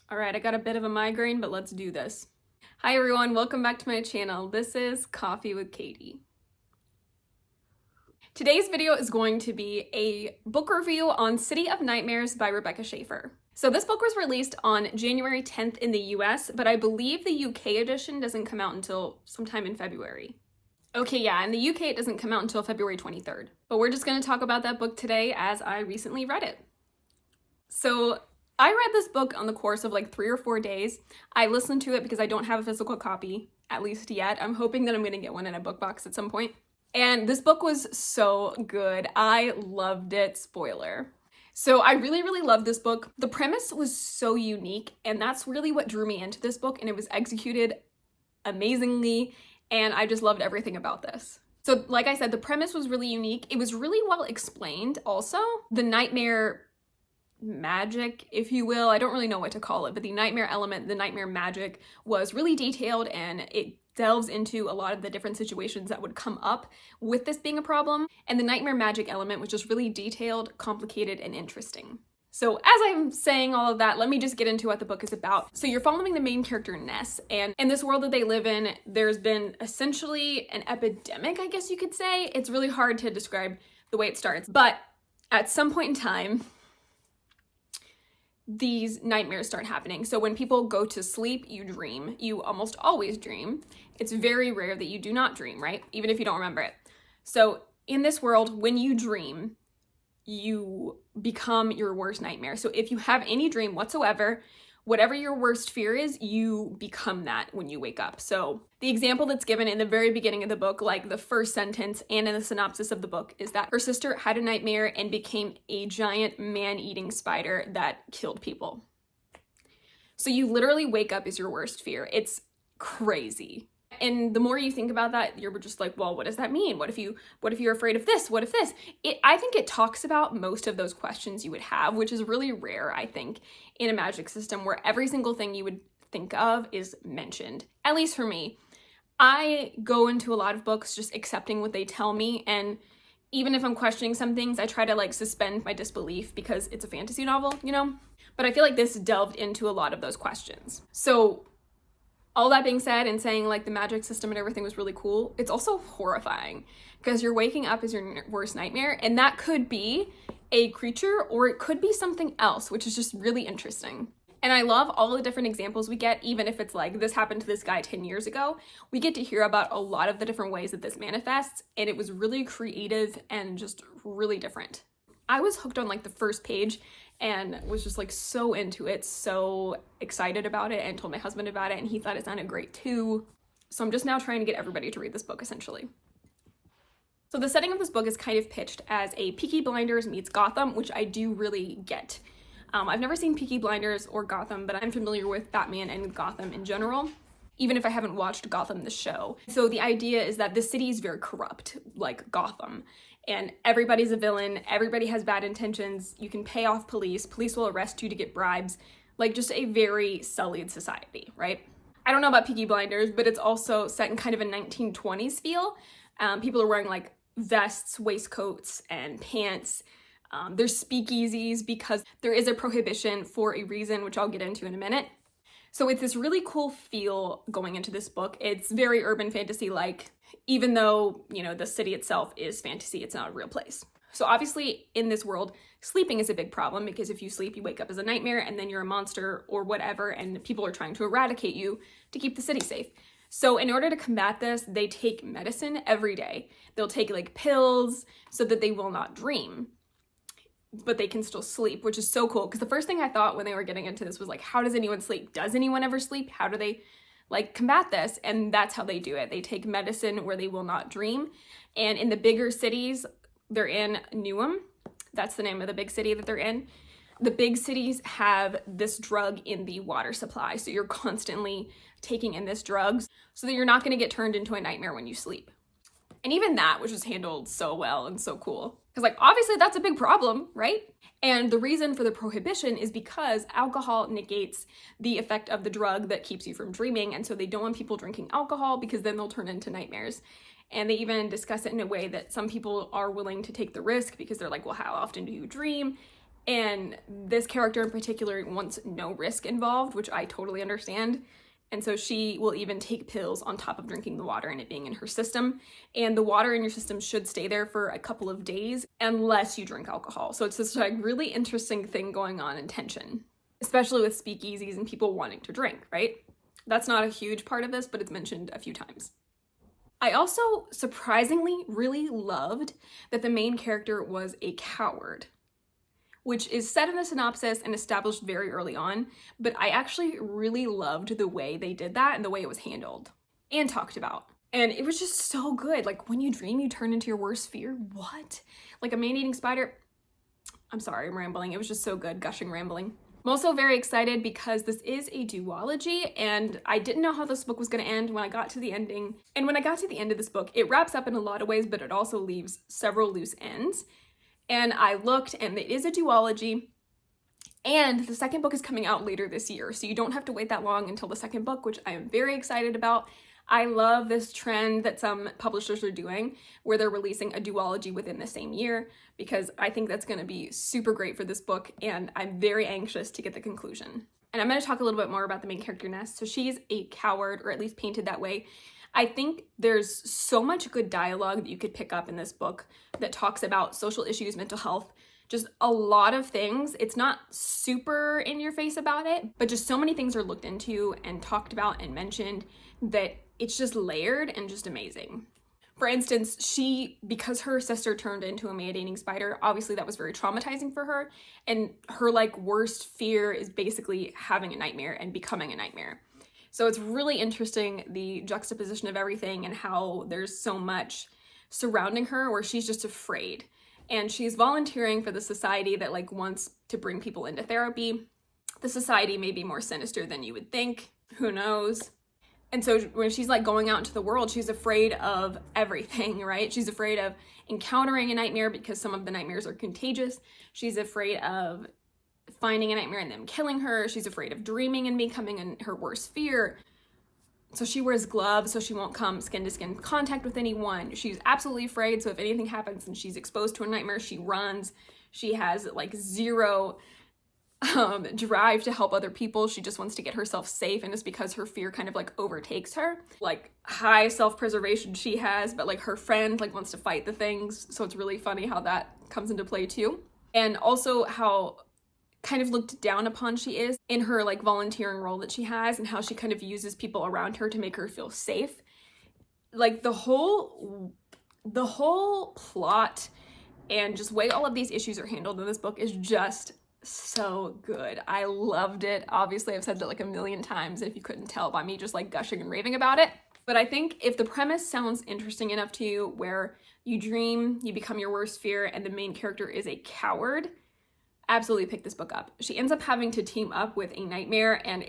All right, I got a bit of a migraine, but let's do this. Hi everyone, welcome back to my channel. This is Coffee with Katie. Today's video is going to be a book review on City of Nightmares by Rebecca Schaeffer. So this book was released on January 10th in the US, but I believe the UK edition doesn't come out until sometime in February. Okay, yeah, in the UK it doesn't come out until February 23rd. But we're just gonna talk about that book today as I recently read it. So I read this book on the course of like 3 or 4 days. I listened to it because I don't have a physical copy, at least yet. I'm hoping that I'm gonna get one in a book box at some point. And this book was so good. I loved it, spoiler. So I really loved this book. The premise was so unique, and that's really what drew me into this book, and it was executed amazingly, and I just loved everything about this. So like I said, the premise was really unique. It was really well explained also. The nightmare magic, if you will, I don't really know what to call it, but the nightmare element, the nightmare magic was really detailed, and it delves into a lot of the different situations that would come up with this being a problem. And the nightmare magic element was just really detailed, complicated, and interesting. So as I'm saying all of that, let me just get into what the book is about. So you're following the main character, Ness, and in this world that they live in, there's been essentially an epidemic, I guess you could say. It's really hard to describe the way it starts, but at some point in time, these nightmares start happening. So when people go to sleep, you dream. You almost always dream. It's very rare that you do not dream, right? Even if you don't remember it. So in this world, when you dream, you become your worst nightmare. So if you have any dream whatsoever, whatever your worst fear is, you become that when you wake up. So the example that's given in the very beginning of the book, like the first sentence and in the synopsis of the book, is that her sister had a nightmare and became a giant man-eating spider that killed people. So you literally wake up as your worst fear. It's crazy. And the more you think about that, you're just like, well, what does that mean? What if you're afraid of this? What if this? I think it talks about most of those questions you would have, which is really rare, I think, in a magic system where every single thing you would think of is mentioned. At least for me. I go into a lot of books just accepting what they tell me, and even if I'm questioning some things, I try to like suspend my disbelief because it's a fantasy novel, you know? But I feel like this delved into a lot of those questions. So all that being said, and saying like the magic system and everything was really cool, it's also horrifying because you're waking up as your worst nightmare, and that could be a creature or it could be something else, which is just really interesting. And I love all the different examples we get, even if it's like this happened to this guy 10 years ago. We get to hear about a lot of the different ways that this manifests, and it was really creative and just really different. I was hooked on like the first page and was just like so into it, so excited about it, and told my husband about it, and he thought it sounded great too. So I'm just now trying to get everybody to read this book, essentially. So the setting of this book is kind of pitched as a Peaky Blinders meets Gotham, which I do really get. I've never seen Peaky Blinders or Gotham, but I'm familiar with Batman and Gotham in general, even if I haven't watched Gotham the show. So the idea is that the city is very corrupt, like Gotham, and everybody's a villain, everybody has bad intentions, you can pay off police will arrest you to get bribes, like just a very sullied society, right? I don't know about Peaky Blinders, but it's also set in kind of a 1920s feel. People are wearing like vests, waistcoats, and pants. There's speakeasies because there is a prohibition for a reason, which I'll get into in a minute. So it's this really cool feel going into this book. It's very urban fantasy-like, even though, you know, the city itself is fantasy, it's not a real place. So obviously in this world, sleeping is a big problem because if you sleep, you wake up as a nightmare and then you're a monster or whatever, and people are trying to eradicate you to keep the city safe. So in order to combat this, they take medicine every day. They'll take like pills so that they will not dream, but they can still sleep, which is so cool. Because the first thing I thought when they were getting into this was like, how does anyone sleep? Does anyone ever sleep? How do they like combat this? And that's how they do it. They take medicine where they will not dream. And in the bigger cities, they're in Newham. That's the name of the big city that they're in. The big cities have this drug in the water supply. So you're constantly taking in this drug so that you're not going to get turned into a nightmare when you sleep. And even that was just handled so well and so cool. Because like, obviously that's a big problem, right? And the reason for the prohibition is because alcohol negates the effect of the drug that keeps you from dreaming. And so they don't want people drinking alcohol because then they'll turn into nightmares. And they even discuss it in a way that some people are willing to take the risk because they're like, well, how often do you dream? And this character in particular wants no risk involved, which I totally understand. And so she will even take pills on top of drinking the water and it being in her system. And the water in your system should stay there for a couple of days unless you drink alcohol. So it's this like really interesting thing going on in tension, especially with speakeasies and people wanting to drink, right? That's not a huge part of this, but it's mentioned a few times. I also surprisingly really loved that the main character was a coward, which is said in the synopsis and established very early on, but I actually really loved the way they did that and the way it was handled and talked about. And it was just so good. Like, when you dream, you turn into your worst fear. What? Like a man-eating spider? I'm sorry, I'm rambling. It was just so good, gushing rambling. I'm also very excited because this is a duology, and I didn't know how this book was going to end when I got to the ending. And when I got to the end of this book, it wraps up in a lot of ways, but it also leaves several loose ends. And I looked, and it is a duology, and the second book is coming out later this year, so you don't have to wait that long until the second book, which I am very excited about. I love this trend that some publishers are doing, where they're releasing a duology within the same year, because I think that's going to be super great for this book, and I'm very anxious to get the conclusion. And I'm going to talk a little bit more about the main character, Ness. So she's a coward, or at least painted that way. I think there's so much good dialogue that you could pick up in this book that talks about social issues, mental health, just a lot of things. It's not super in your face about it, but just so many things are looked into and talked about and mentioned that it's just layered and just amazing. For instance, because her sister turned into a man-eating spider, obviously that was very traumatizing for her. And her like worst fear is basically having a nightmare and becoming a nightmare. So it's really interesting, the juxtaposition of everything and how there's so much surrounding her where she's just afraid. And she's volunteering for the society that like wants to bring people into therapy. The society may be more sinister than you would think. Who knows? And so when she's like going out into the world, she's afraid of everything, right? She's afraid of encountering a nightmare because some of the nightmares are contagious. She's afraid of finding a nightmare and them killing her. She's afraid of dreaming and becoming her worst fear. So she wears gloves so she won't come skin-to-skin contact with anyone. She's absolutely afraid, so if anything happens and she's exposed to a nightmare, she runs. She has like zero drive to help other people. She just wants to get herself safe, and it's because her fear kind of like overtakes her. Like high self-preservation she has, but like her friend like wants to fight the things, so it's really funny how that comes into play too. And also how kind of looked down upon she is in her like volunteering role that she has, and how she kind of uses people around her to make her feel safe. Like the whole plot and just way all of these issues are handled in this book is just so good. I loved it. Obviously, I've said that like a million times if you couldn't tell by me just like gushing and raving about it. But I think if the premise sounds interesting enough to you, where you dream, you become your worst fear, and the main character is a coward, absolutely pick this book up. She ends up having to team up with a nightmare, and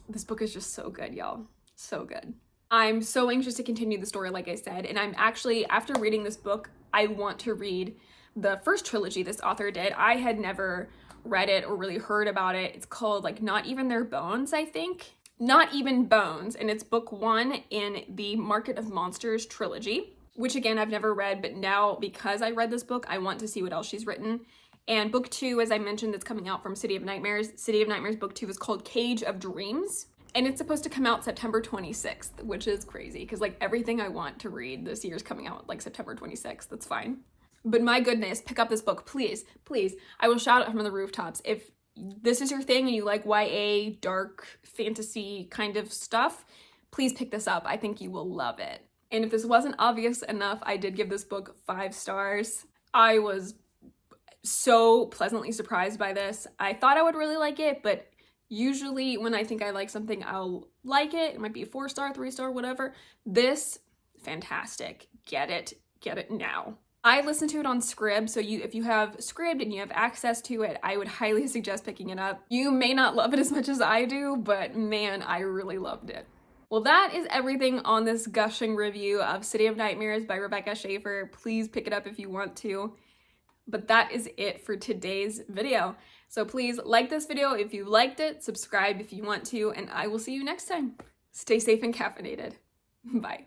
this book is just so good, y'all. So good. I'm so anxious to continue the story, like I said, and I'm actually, after reading this book, I want to read the first trilogy this author did. I had never read it or really heard about it. It's called like Not Even Their Bones, I think. Not Even Bones, and it's book 1 in the Market of Monsters trilogy, which again, I've never read, but now because I read this book, I want to see what else she's written. And book 2, as I mentioned, that's coming out from City of Nightmares. City of Nightmares book 2 is called Cage of Dreams, and it's supposed to come out September 26th, which is crazy because like everything I want to read this year is coming out like September 26th. That's fine. But my goodness, pick up this book, please, please. I will shout it from the rooftops. If this is your thing and you like YA, dark fantasy kind of stuff, please pick this up. I think you will love it. And if this wasn't obvious enough, I did give this book 5 stars. I was so pleasantly surprised by this. I thought I would really like it, but usually when I think I like something, I'll like it. It might be a 4-star, 3-star, whatever. This, fantastic. Get it now. I listened to it on Scribd, so if you have Scribd and you have access to it, I would highly suggest picking it up. You may not love it as much as I do, but man, I really loved it. Well, that is everything on this gushing review of City of Nightmares by Rebecca Schaeffer. Please pick it up if you want to. But that is it for today's video. So please like this video if you liked it, subscribe if you want to, and I will see you next time. Stay safe and caffeinated. Bye.